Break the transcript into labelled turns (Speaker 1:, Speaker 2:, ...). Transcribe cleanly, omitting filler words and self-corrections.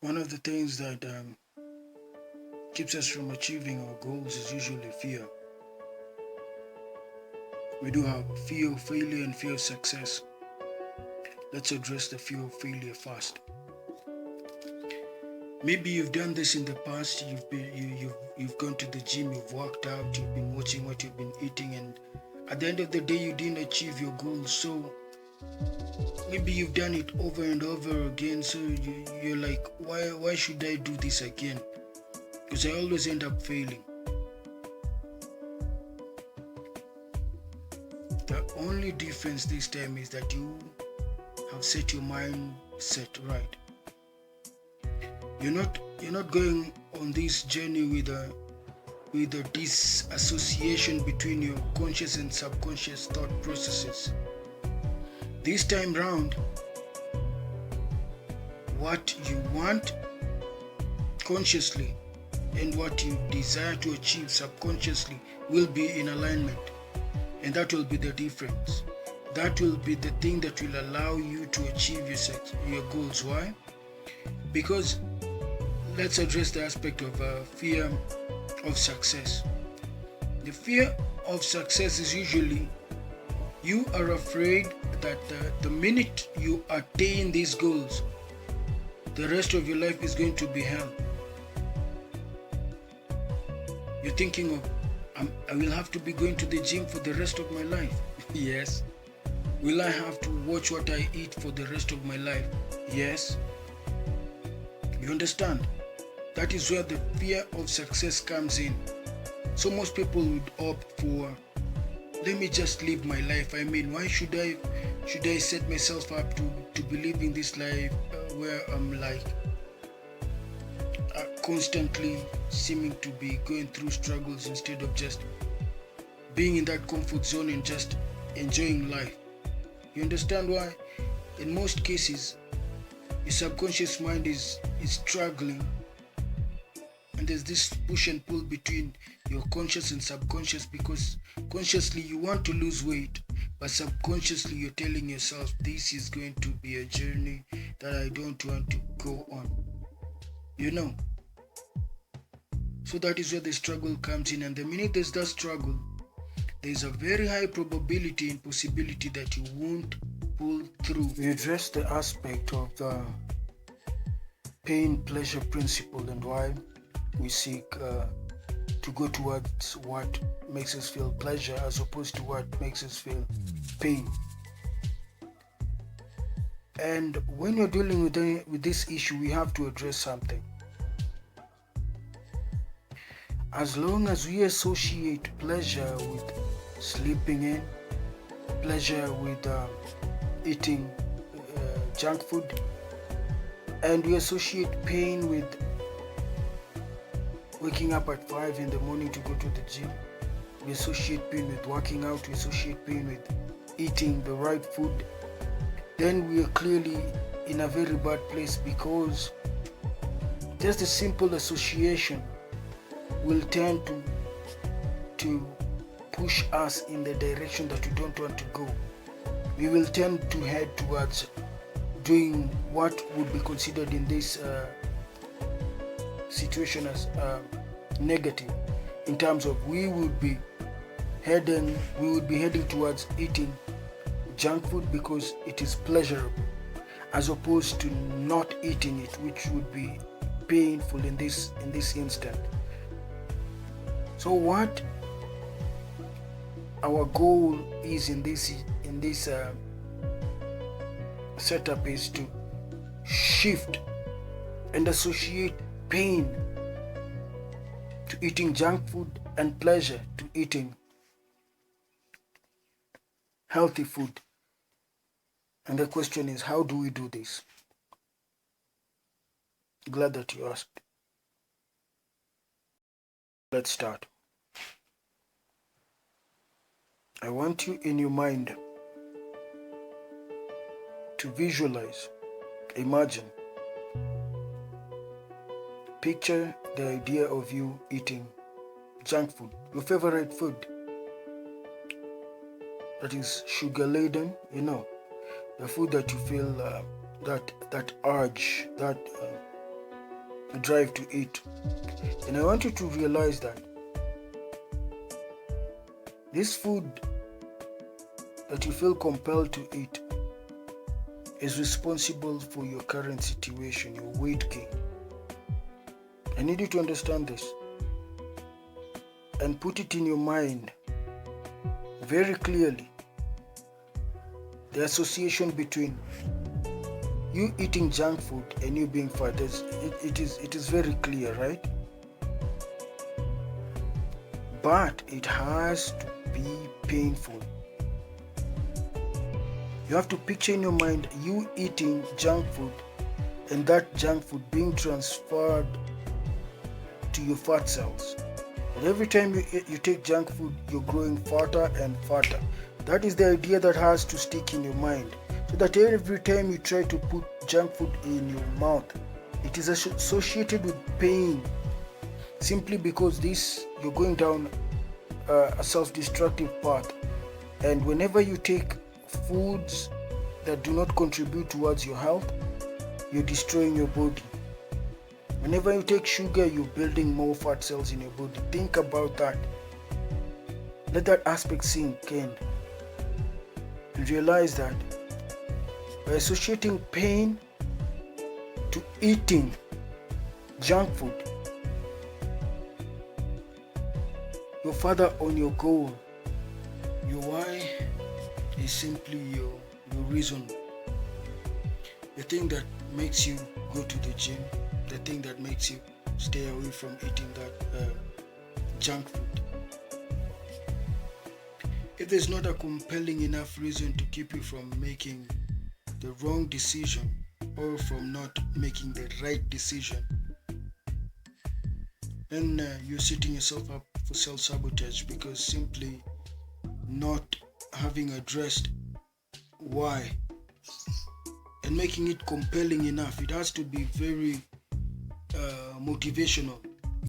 Speaker 1: One of the things that keeps us from achieving our goals is usually fear. We do have fear of failure and fear of success. Let's address the fear of failure first. Maybe you've done this in the past. You've gone to the gym, you've worked out, you've been watching what you've been eating, and at the end of the day, you didn't achieve your goals. So maybe you've done it over and over again. So you're like, why should I do this again? Because I always end up failing. The only difference this time is that you have set your mindset right. You're not going on this journey with a disassociation between your conscious and subconscious thought processes. This time round, what you want consciously and what you desire to achieve subconsciously will be in alignment, and that will be the difference. That will be the thing that will allow you to achieve your goals. Why? Because let's address the aspect of fear of success. The fear of success is usually you are afraid that the minute you attain these goals, the rest of your life is going to be hell. You're thinking of, I will have to be going to the gym for the rest of my life. Yes. Will I have to watch what I eat for the rest of my life? Yes. You understand? That is where the fear of success comes in. So most people would opt for, let me just live my life. I mean, why should I set myself up to be living this life where I'm like constantly seeming to be going through struggles instead of just being in that comfort zone and just enjoying life. You understand why? In most cases, your subconscious mind is struggling, and there's this push and pull between your conscious and subconscious, because consciously you want to lose weight, but subconsciously you're telling yourself this is going to be a journey that I don't want to go on. So that is where the struggle comes in, and the minute there's that struggle, there's a very high probability and possibility that you won't pull through. We address the aspect of the pain-pleasure principle and why we seek to go towards what makes us feel pleasure as opposed to what makes us feel pain. And when you're dealing with this issue, we have to address something. As long as we associate pleasure with sleeping in, pleasure with eating junk food, and we associate pain with waking up at 5 in the morning to go to the gym, we associate pain with working out, we associate pain with eating the right food, then we are clearly in a very bad place, because just a simple association will tend to push us in the direction that we don't want to go. We will tend to head towards doing what would be considered in this situation as negative, in terms of we would be heading towards eating junk food because it is pleasurable, as opposed to not eating it, which would be painful in this instant. So what our goal is in this setup is to shift and associate pain to eating junk food and pleasure to eating healthy food. And the question is, how do we do this? Glad that you asked. Let's start. I want you in your mind to visualize, imagine, picture the idea of you eating junk food, your favorite food, that is sugar laden, the food that you feel that urge, that drive to eat. And I want you to realize that this food that you feel compelled to eat is responsible for your current situation, your weight gain. I need you to understand this and put it in your mind very clearly. The association between you eating junk food and you being fat, it is very clear, right? But it has to be painful. You have to picture in your mind you eating junk food and that junk food being transferred to your fat cells. And every time you take junk food, you're growing fatter and fatter. That is the idea that has to stick in your mind. So that every time you try to put junk food in your mouth, it is associated with pain. Simply because you're going down a self-destructive path. And whenever you take foods that do not contribute towards your health, you're destroying your body. Whenever you take sugar, you're building more fat cells in your body. Think about that. Let that aspect sink in. And realize that by associating pain to eating junk food, you're further on your goal. Your why is simply your reason. The thing that makes you go to the gym, the thing that makes you stay away from eating that junk food. If there's not a compelling enough reason to keep you from making the wrong decision or from not making the right decision, then you're setting yourself up for self-sabotage, because simply not having addressed why and making it compelling enough. It has to be very motivational.